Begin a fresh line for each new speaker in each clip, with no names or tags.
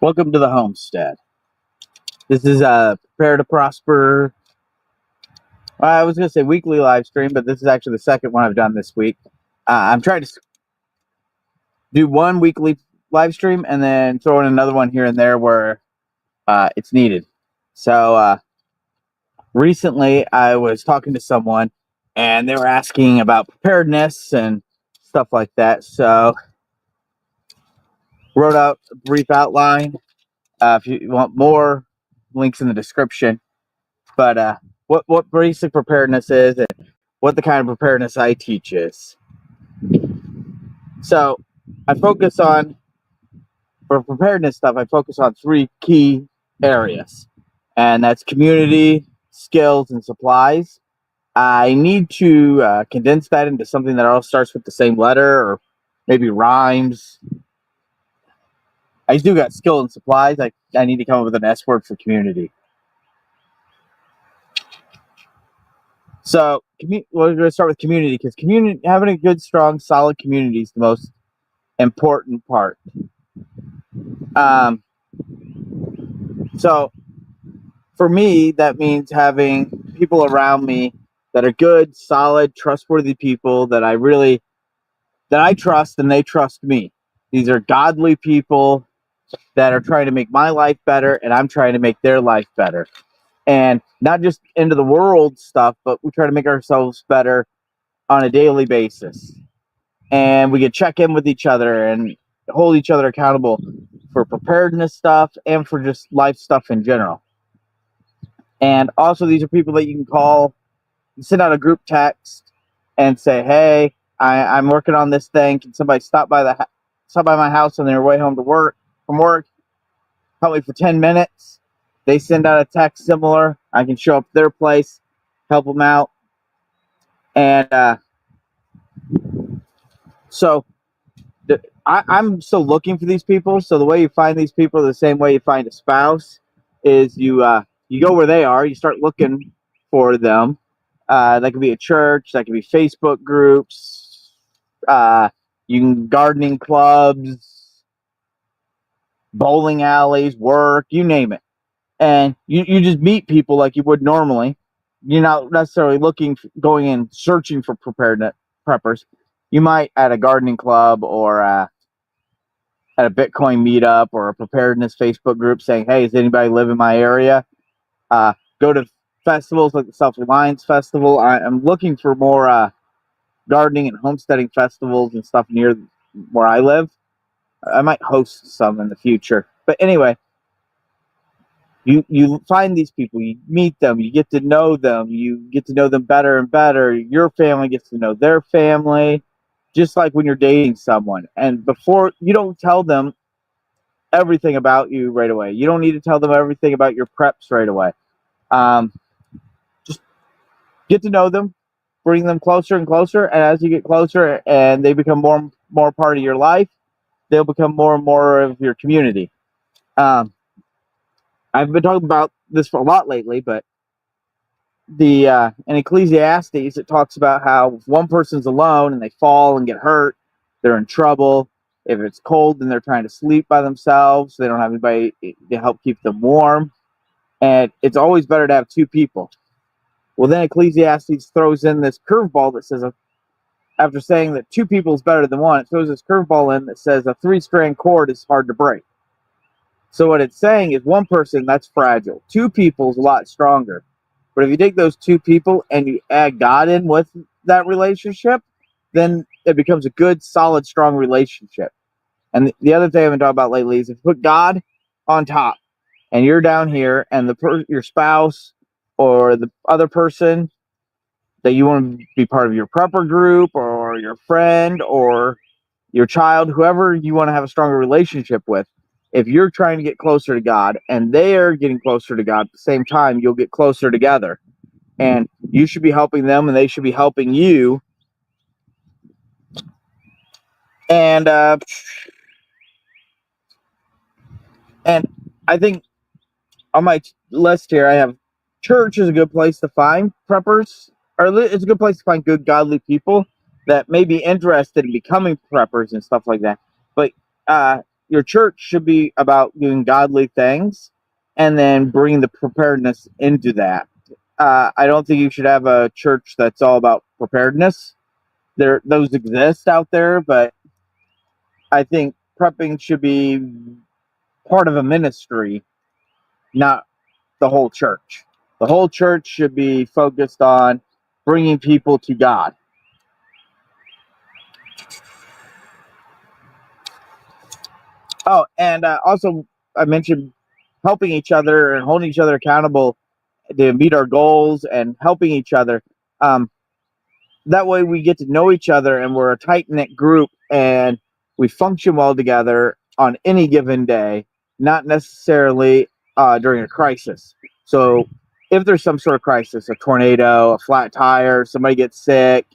Welcome to the homestead. This is a Prepare to Prosper. I was going to say weekly live stream, but this is actually the second one I've done this week. I'm trying to do one weekly live stream and then throw in another one here and there where it's needed. So recently I was talking to someone and they were asking about preparedness and stuff like that. So wrote out a brief outline. If you want more, links in the description. But what basic preparedness is and what the kind of preparedness I teach is. So I focus on, for preparedness stuff, I focus on three key areas, and that's community, skills, and supplies. I need to condense that into something that all starts with the same letter or maybe rhymes. I do got skill and supplies. I need to come up with an S word for community. So we're going to start with community because having a good, strong, solid community is the most important part. So for me, that means having people around me that are good, solid, trustworthy people that I trust and they trust me. These are godly people that are trying to make my life better and I'm trying to make their life better. And not just into the world stuff, but we try to make ourselves better on a daily basis. And we can check in with each other and hold each other accountable for preparedness stuff and for just life stuff in general. And also, these are people that you can call, send out a group text and say, hey, I'm working on this thing. Can somebody stop by my house on their way home from work? Help me for 10 minutes. They send out a text similar. I can show up at their place, help them out. And so I'm still looking for these people. So the way you find these people, the same way you find a spouse, is you go where they are. You start looking for them. That could be a church. That could be Facebook groups. You can gardening clubs, bowling alleys, work, you name it. And you just meet people like you would normally. You're not necessarily going in searching for preppers. You might at a gardening club or at a Bitcoin meetup or a preparedness Facebook group saying, hey, does anybody live in my area? Go to festivals like the Self-Reliance Festival. I'm looking for more gardening and homesteading festivals and stuff near where I live. I might host some in the future. But anyway, you find these people, you meet them, you get to know them better and better. Your family gets to know their family, just like when you're dating someone. And before, you don't tell them everything about you right away. You don't need to tell them everything about your preps right away. Just get to know them, bring them closer and closer, and as you get closer and they become more part of your life, they'll become more and more of your community. I've been talking about this for a lot lately, but in Ecclesiastes, it talks about how if one person's alone and they fall and get hurt, they're in trouble. If it's cold and they're trying to sleep by themselves, they don't have anybody to help keep them warm. And it's always better to have two people. Well, then Ecclesiastes throws in this curveball that says, after saying that two people is better than one, it throws this curveball in that says a three-strand cord is hard to break. So what it's saying is one person, that's fragile. Two people is a lot stronger. But if you take those two people and you add God in with that relationship, then it becomes a good, solid, strong relationship. And the other thing I've been talking about lately is if you put God on top and you're down here and your spouse or the other person that you want to be part of your prepper group or your friend or your child, whoever you want to have a stronger relationship with, if you're trying to get closer to God and they're getting closer to God at the same time, you'll get closer together. And you should be helping them and they should be helping you. And I think on my list here, I have church is a good place to find preppers, or it's a good place to find good, godly people that may be interested in becoming preppers and stuff like that. But your church should be about doing godly things and then bringing the preparedness into that. I don't think you should have a church that's all about preparedness. Those exist out there, but I think prepping should be part of a ministry, not the whole church. The whole church should be focused on bringing people to God. Oh, and also I mentioned helping each other and holding each other accountable to meet our goals and helping each other. Um, that way we get to know each other and we're a tight knit group and we function well together on any given day, not necessarily during a crisis. So if there's some sort of crisis, a tornado, a flat tire, somebody gets sick,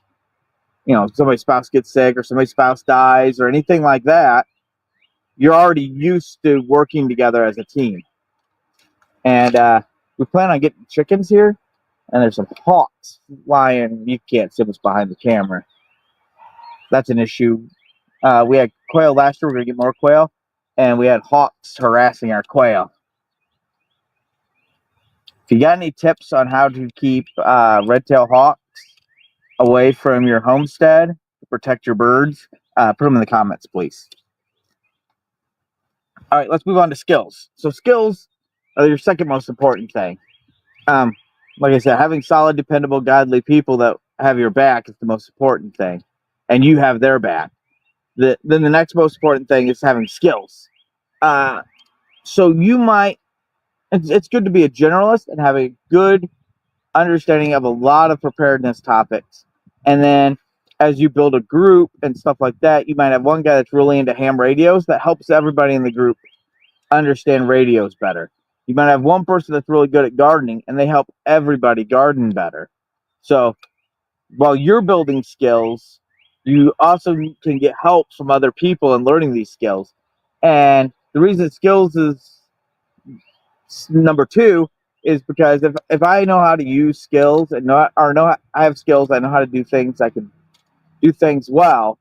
somebody's spouse gets sick or somebody's spouse dies or anything like that, you're already used to working together as a team. And we plan on getting chickens here, and there's some hawks flying. You can't see what's behind the camera. That's an issue. We had quail last year. We're going to get more quail. And we had hawks harassing our quail. If you got any tips on how to keep red-tailed hawks away from your homestead to protect your birds, put them in the comments, please. All right, let's move on to skills. So skills are your second most important thing. Like I said, having solid, dependable, godly people that have your back is the most important thing, and you have their back. Then the next most important thing is having skills. So it's good to be a generalist and have a good understanding of a lot of preparedness topics. And then as you build a group and stuff like that, you might have one guy that's really into ham radios that helps everybody in the group understand radios better. You might have one person that's really good at gardening and they help everybody garden better. So while you're building skills, you also can get help from other people in learning these skills. And the reason skills is number two is because if I know how to use skills and I have skills, I know how to do things, I can do things well,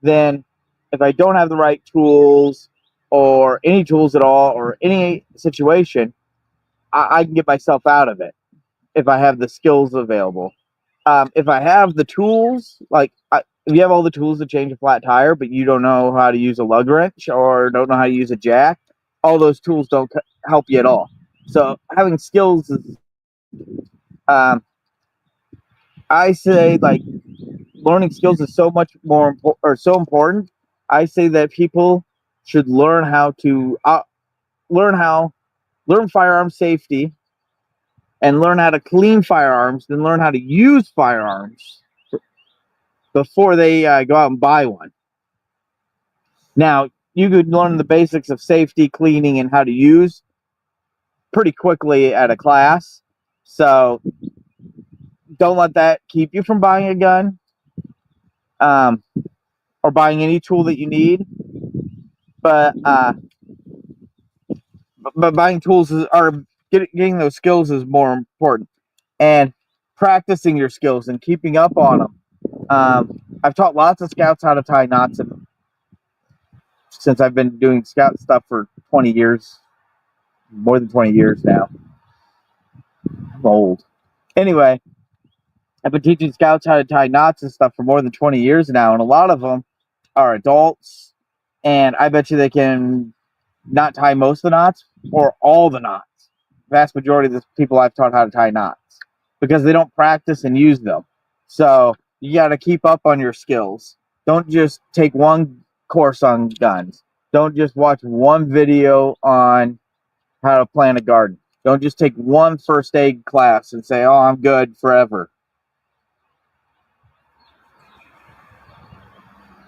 then if I don't have the right tools or any tools at all or any situation, I can get myself out of it if I have the skills available. If I have the tools, if you have all the tools to change a flat tire, but you don't know how to use a lug wrench or don't know how to use a jack, all those tools don't help you at all. So having skills is, I say, learning skills is so much more so important. I say that people should learn how to learn firearm safety and learn how to clean firearms, then learn how to use firearms before they go out and buy one. Now, you could learn the basics of safety, cleaning, and how to use pretty quickly at a class. So don't let that keep you from buying a gun or buying any tool that you need. But buying tools or getting those skills is more important. And practicing your skills and keeping up on them. I've taught lots of scouts how to tie knots since I've been doing scout stuff for 20 years, more than 20 years now. I'm old. Anyway, I've been teaching scouts how to tie knots and stuff for more than 20 years now, and a lot of them are adults, and I bet you they can not tie most of the knots or all the knots. Vast majority of the people I've taught how to tie knots because they don't practice and use them. So you got to keep up on your skills. Don't just take one course on guns. Don't just watch one video on how to plant a garden. Don't just take one first aid class and say, oh, I'm good forever.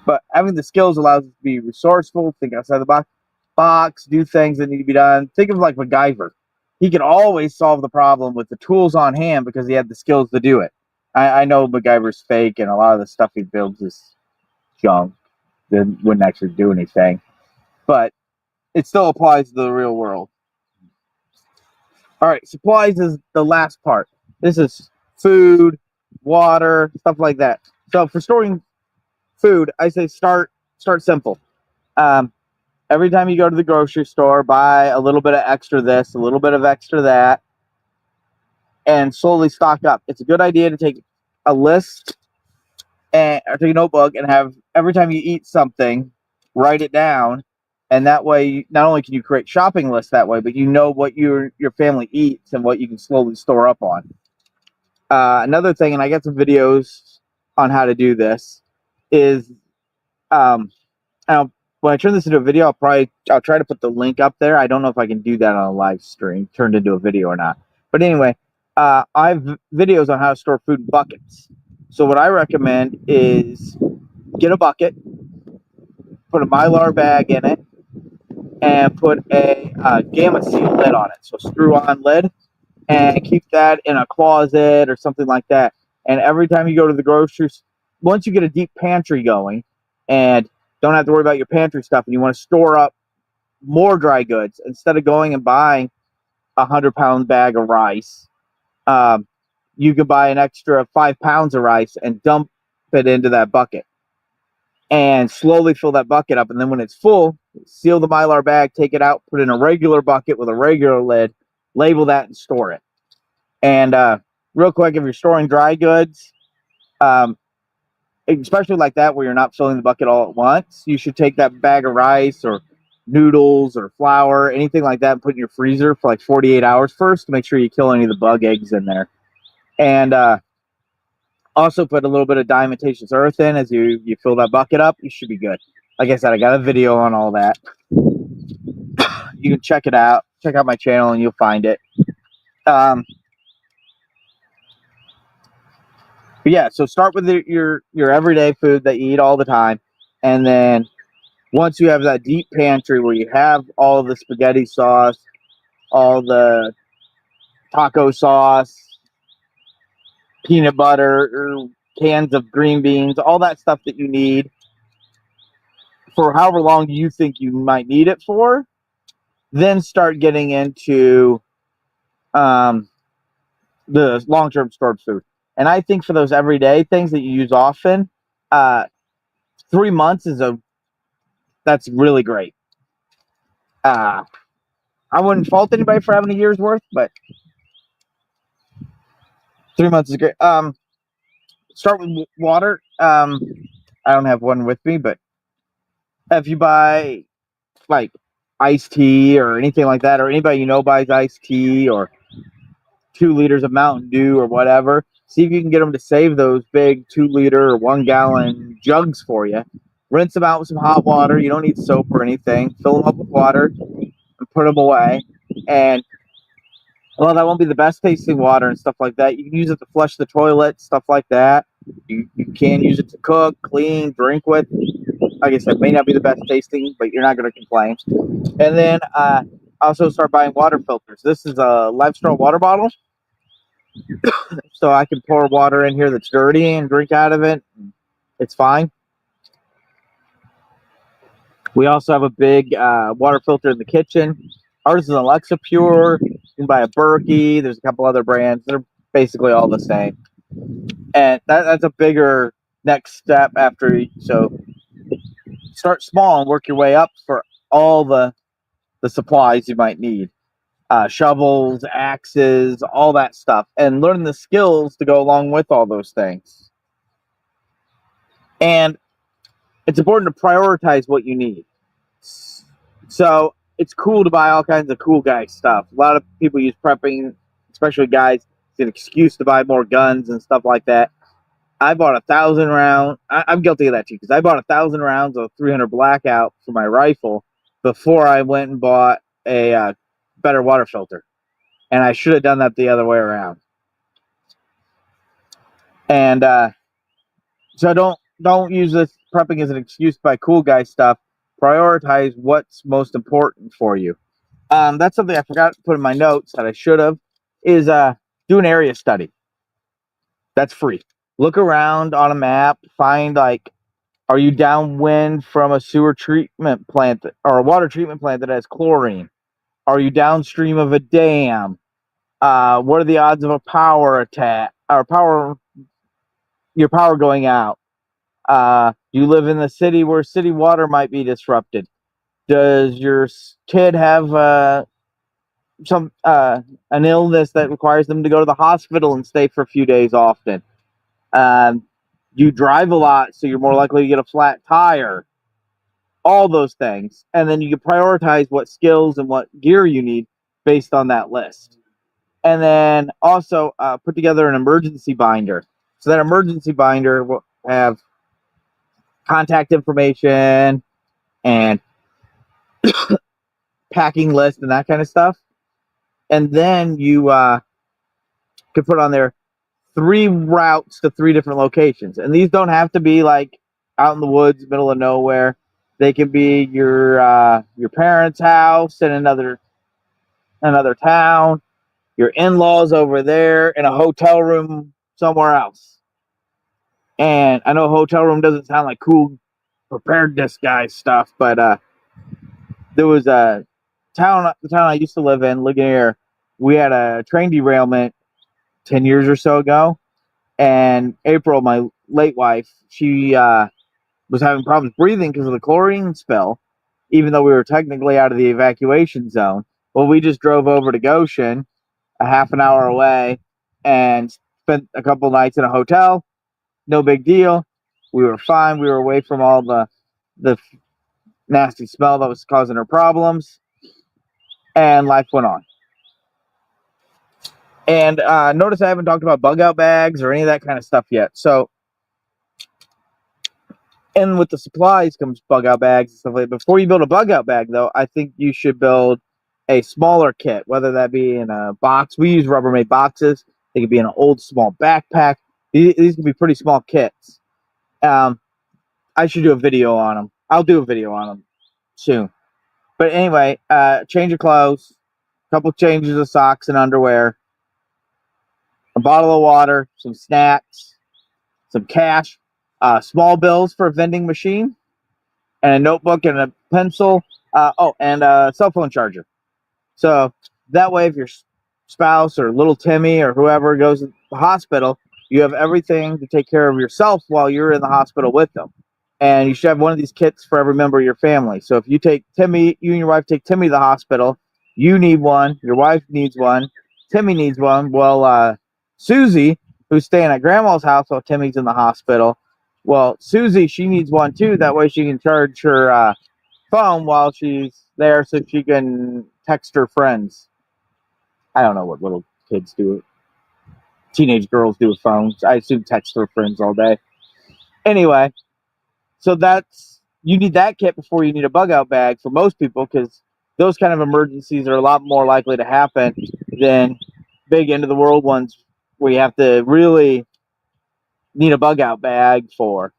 But having the skills allows us to be resourceful, think outside the box, do things that need to be done. Think of like MacGyver. He could always solve the problem with the tools on hand because he had the skills to do it. I know MacGyver's fake and a lot of the stuff he builds is junk. That wouldn't actually do anything. But it still applies to the real world. All right, supplies is the last part. This is food, water, stuff like that. So for storing food, I say start simple. every time you go to the grocery store, buy a little bit of extra this, a little bit of extra that, and slowly stock up. It's a good idea to take a list or take a notebook and have every time you eat something, write it down, and that way, not only can you create shopping lists that way, but you know what your family eats and what you can slowly store up on. Another thing, and I got some videos on how to do this, is um, when I turn this into a video, I'll try to put the link up there. I don't know if I can do that on a live stream, turned into a video or not. But anyway, I have videos on how to store food in buckets. So what I recommend is get a bucket, put a Mylar bag in it, and put a Gamma seal lid on it. So screw-on lid, and keep that in a closet or something like that. And every time you go to the groceries, once you get a deep pantry going and don't have to worry about your pantry stuff, and you want to store up more dry goods, instead of going and buying a 100-pound bag of rice, you can buy an extra 5 pounds of rice and dump it into that bucket and slowly fill that bucket up. And then when it's full, seal the Mylar bag, take it out, put it in a regular bucket with a regular lid, label that, and store it. And real quick, if you're storing dry goods, especially like that where you're not filling the bucket all at once, you should take that bag of rice or noodles or flour, anything like that, and put in your freezer for like 48 hours first to make sure you kill any of the bug eggs in there. And also put a little bit of diatomaceous earth in as you fill that bucket up. You should be good. Like I said, I got a video on all that. You can check it out. Check out my channel and you'll find it. But yeah, so start with your everyday food that you eat all the time, and then once you have that deep pantry where you have all the spaghetti sauce, all the taco sauce, peanut butter, or cans of green beans, all that stuff that you need for however long you think you might need it for, then start getting into the long-term stored food. And I think for those everyday things that you use often, 3 months that's really great. I wouldn't fault anybody for having a year's worth, but 3 months is great. Start with water. I don't have one with me, but if you buy like iced tea or anything like that, or anybody you know buys iced tea or 2 liters of Mountain Dew or whatever, see if you can get them to save those big 2-liter or 1-gallon jugs for you. Rinse them out with some hot water. You don't need soap or anything. Fill them up with water and put them away. And well, that won't be the best tasting water and stuff like that. You can use it to flush the toilet, stuff like that. You can use it to cook, clean, drink with. Like I said, may not be the best tasting, but you're not going to complain. And then also start buying water filters. This is a Livestraw water bottle. So I can pour water in here that's dirty and drink out of it. It's fine. We also have a big water filter in the kitchen. Ours is an Alexa Pure. You can buy a Berkey. There's a couple other brands. They're basically all the same. And that's a bigger next step after. So start small and work your way up for all the supplies you might need. Shovels, axes, all that stuff. And learn the skills to go along with all those things. And it's important to prioritize what you need. So it's cool to buy all kinds of cool guy stuff. A lot of people use prepping, especially guys, as an excuse to buy more guns and stuff like that. I bought 1,000 rounds. I'm guilty of that too, because I bought 1,000 rounds of 300 blackout for my rifle before I went and bought a better water filter. And I should have done that the other way around. And so don't use this prepping as an excuse to buy cool guy stuff. Prioritize what's most important for you. That's something I forgot to put in my notes that I should have, is do an area study. That's free. Look around on a map, find like, are you downwind from a sewer treatment plant or a water treatment plant that has chlorine? Are you downstream of a dam? What are the odds of a power attack or your power going out? You live in the city where city water might be disrupted. Does your kid have some an illness that requires them to go to the hospital and stay for a few days often? Um, you drive a lot, so you're more likely to get a flat tire. All those things, and then you can prioritize what skills and what gear you need based on that list. And then also put together an emergency binder. So that emergency binder will have contact information and packing list and that kind of stuff. And then you can put on there 3 routes to 3 different locations. And these don't have to be like out in the woods, middle of nowhere. They can be your parents' house in another town, your in-laws over there, in a hotel room somewhere else. And I know hotel room doesn't sound like cool preparedness guy stuff, but there was the town I used to live in, Ligonier. We had a train derailment 10 years or so ago, and April, my late wife, she was having problems breathing because of the chlorine spill, even though we were technically out of the evacuation zone. Well, we just drove over to Goshen, a half an hour away, and spent a couple nights in a hotel. No big deal. We were fine. We were away from all the nasty smell that was causing her problems, and life went on. And notice I haven't talked about bug out bags or any of that kind of stuff yet. So, and with the supplies comes bug out bags and stuff like that. Before you build a bug out bag, though, I think you should build a smaller kit, whether that be in a box. We use Rubbermaid boxes. They could be in an old small backpack. These can be pretty small kits. I should do a video on them. I'll do a video on them soon. But anyway, change of clothes, a couple changes of socks and underwear, a bottle of water, some snacks, some cash, small bills for a vending machine, and a notebook and a pencil. And a cell phone charger. So that way, if your spouse or little Timmy or whoever goes to the hospital, you have everything to take care of yourself while you're in the hospital with them. And you should have one of these kits for every member of your family. So if you take Timmy, you and your wife take Timmy to the hospital, you need one, your wife needs one, Timmy needs one. Well, Susie, who's staying at grandma's house while Timmy's in the hospital, well, Susie, she needs one too. That way she can charge her phone while she's there so she can text her friends. I don't know what little kids do. Teenage girls do with phones. I assume text their friends all day. Anyway, so you need that kit before you need a bug out bag for most people, because those kind of emergencies are a lot more likely to happen than big end of the world ones where you have to really need a bug out bag for.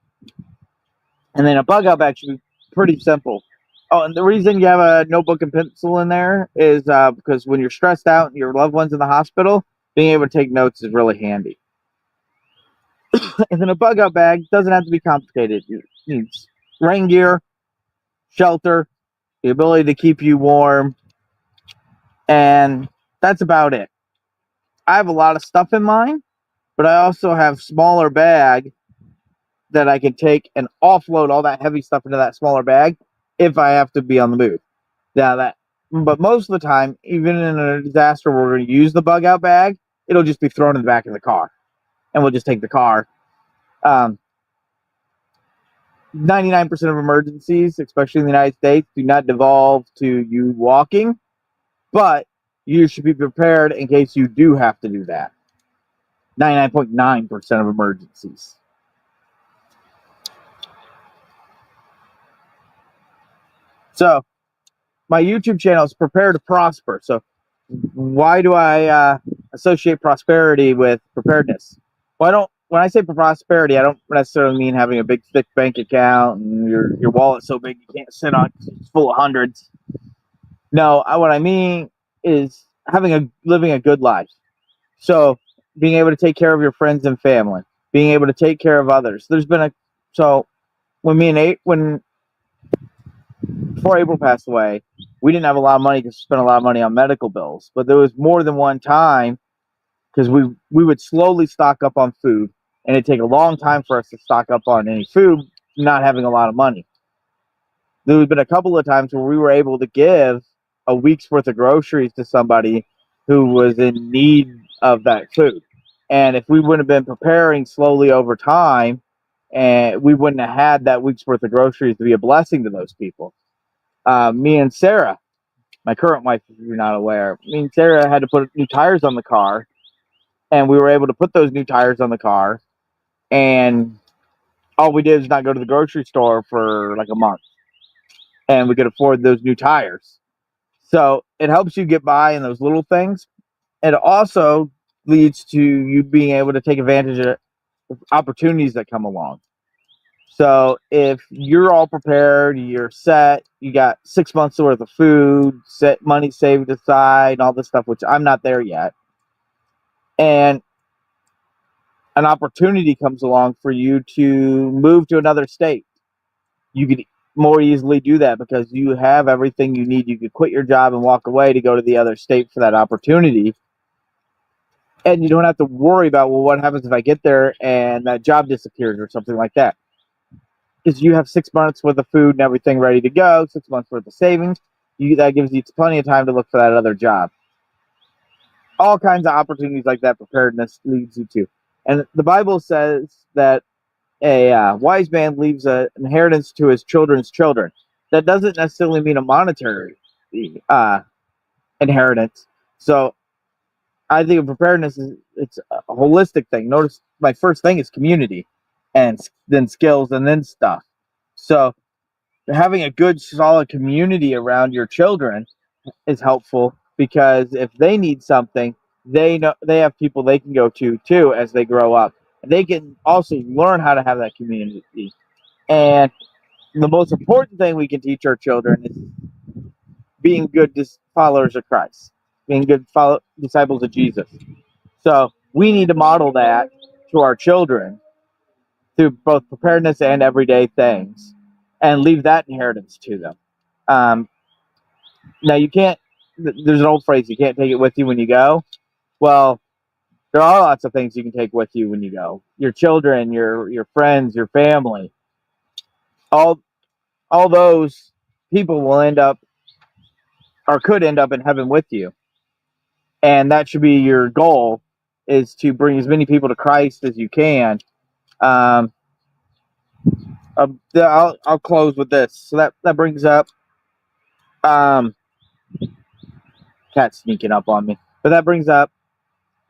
And then a bug out bag should be pretty simple. Oh, and the reason you have a notebook and pencil in there is because when you're stressed out and your loved one's in the hospital, being able to take notes is really handy. And then a bug out bag doesn't have to be complicated. It needs rain gear, shelter, the ability to keep you warm, and that's about it. I have a lot of stuff in mine, but I also have smaller bag that I can take and offload all that heavy stuff into that smaller bag if I have to be on the move. But most of the time, even in a disaster where we're going to use the bug out bag, it'll just be thrown in the back of the car, and we'll just take the car. 99% of emergencies, especially in the United States, do not devolve to you walking, but you should be prepared in case you do have to do that. 99.9% of emergencies. So, my YouTube channel is Prepare to Prosper. So, why do I associate prosperity with preparedness? Well, when I say prosperity, I don't necessarily mean having a big, thick bank account and your wallet's so big you can't sit on it, it's full of hundreds. No, what I mean is living a good life. So, being able to take care of your friends and family, being able to take care of others. When before April passed away, we didn't have a lot of money to spend a lot of money on medical bills, but there was more than one time because we would slowly stock up on food, and it'd take a long time for us to stock up on any food, not having a lot of money. There's been a couple of times where we were able to give a week's worth of groceries to somebody who was in need of that food. And if we wouldn't have been preparing slowly over time, and we wouldn't have had that week's worth of groceries to be a blessing to those people. Me and Sarah, my current wife, if you're not aware, me and Sarah had to put new tires on the car, and we were able to put those new tires on the car, and all we did is not go to the grocery store for like a month, and we could afford those new tires. So it helps you get by in those little things. It also leads to you being able to take advantage of opportunities that come along. So if you're all prepared, you're set, you got 6 months worth of food, set money saved aside, all this stuff, which I'm not there yet. And an opportunity comes along for you to move to another state. You could more easily do that because you have everything you need. You could quit your job and walk away to go to the other state for that opportunity. And you don't have to worry about, well, what happens if I get there and that job disappears or something like that. Because you have 6 months worth of food and everything ready to go, 6 months worth of savings. That gives you plenty of time to look for that other job. All kinds of opportunities like that preparedness leads you to. And the Bible says that a wise man leaves an inheritance to his children's children. That doesn't necessarily mean a monetary inheritance. So I think of preparedness it's a holistic thing. Notice my first thing is community, and then skills, and then stuff. So having a good, solid community around your children is helpful because if they need something, they know they have people they can go to too as they grow up. They can also learn how to have that community. And the most important thing we can teach our children is being good followers of Christ, being good disciples of Jesus. So we need to model that to our children through both preparedness and everyday things, and leave that inheritance to them. Now you can't. There's an old phrase: you can't take it with you when you go. Well, there are lots of things you can take with you when you go. Your children, your friends, your family. All those people will end up or could end up in heaven with you, and that should be your goal: is to bring as many people to Christ as you can. Um, I'll close with this. So that brings up cat sneaking up on me, but that brings up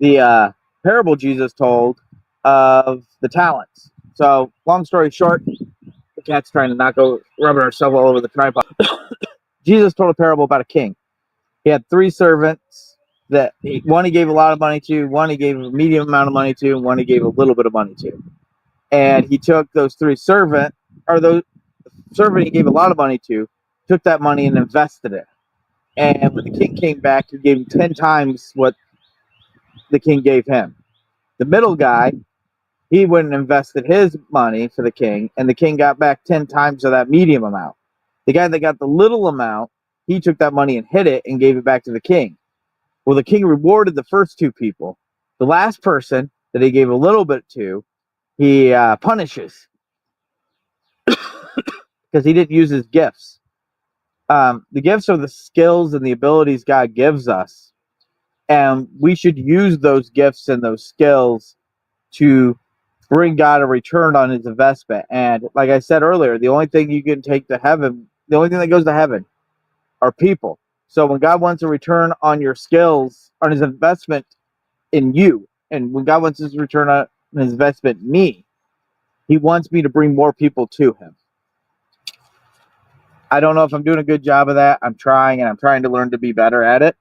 the parable Jesus told of the talents. So long story short, the cat's trying to rubbing herself all over the tripod. Jesus told a parable about a king. He had 3 servants that one he gave a lot of money to, one he gave a medium amount of money to, and one he gave a little bit of money to. And he took those 3 servants, or those servant he gave a lot of money to, took that money and invested it. And when the king came back, he gave him 10 times what the king gave him. The middle guy, he went and invested his money for the king, and the king got back 10 times of that medium amount. The guy that got the little amount, he took that money and hid it and gave it back to the king. Well, the king rewarded the first 2 people. The last person that he gave a little bit to, he punishes because he didn't use his gifts. The gifts are the skills and the abilities God gives us, and we should use those gifts and those skills to bring God a return on his investment. And like I said earlier, the only thing you can take to heaven, the only thing that goes to heaven are people. So when God wants a return on your skills, on his investment in you, and when God wants his return on his investment in me, he wants me to bring more people to him. I don't know if I'm doing a good job of that. I'm trying, and I'm trying to learn to be better at it.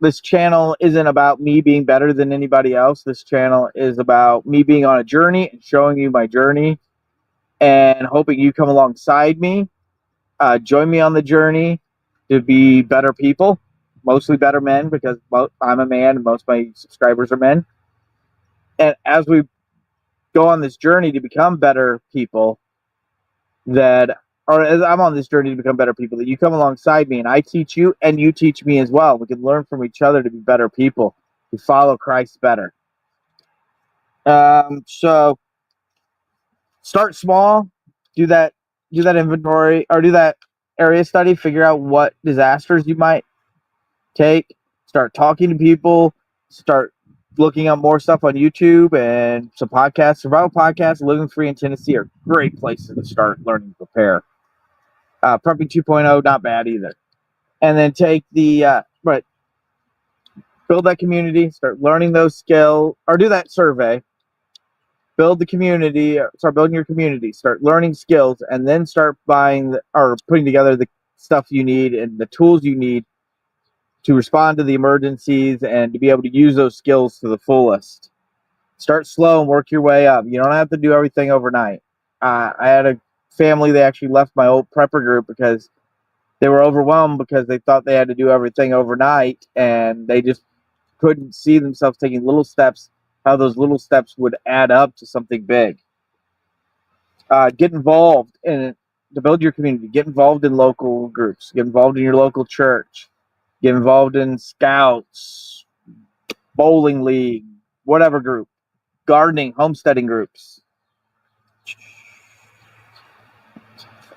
This channel isn't about me being better than anybody else. This channel is about me being on a journey and showing you my journey and hoping you come alongside me. Join me on the journey to be better people, mostly better men because I'm a man and most of my subscribers are men. And as we go on this journey to become better people, or as I'm on this journey to become better people, that you come alongside me and I teach you and you teach me as well. We can learn from each other to be better people, to follow Christ better. So start small, do that inventory or do that area study. Figure out what disasters you might take. Start talking to people. Start looking up more stuff on YouTube and some podcasts. Survival podcasts, Living Free in Tennessee are great places to start learning to prepare. Prepping 2.0, not bad either. And then take but build that community, start learning those skills, or do that survey. Build the community, start building your community, start learning skills, and then start buying or putting together the stuff you need and the tools you need to respond to the emergencies and to be able to use those skills to the fullest. Start slow and work your way up. You don't have to do everything overnight. I had a family, they actually left my old prepper group because they were overwhelmed because they thought they had to do everything overnight, and they just couldn't see themselves taking little steps, how those little steps would add up to something big. Get involved to build your community. Get involved in local groups. Get involved in your local church. Get involved in scouts, bowling league, whatever group, gardening, homesteading groups.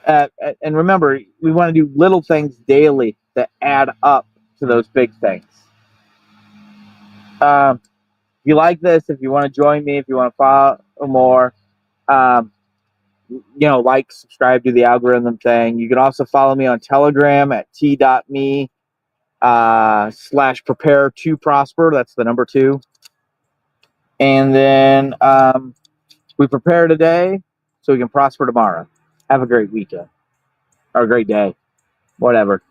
And remember, we want to do little things daily that add up to those big things. If you like this, if you want to join me, if you want to follow more, like, subscribe to the algorithm thing. You can also follow me on Telegram at t.me /prepare to prosper. That's the number 2. And then we prepare today so we can prosper tomorrow. Have a great weekend or a great day, whatever.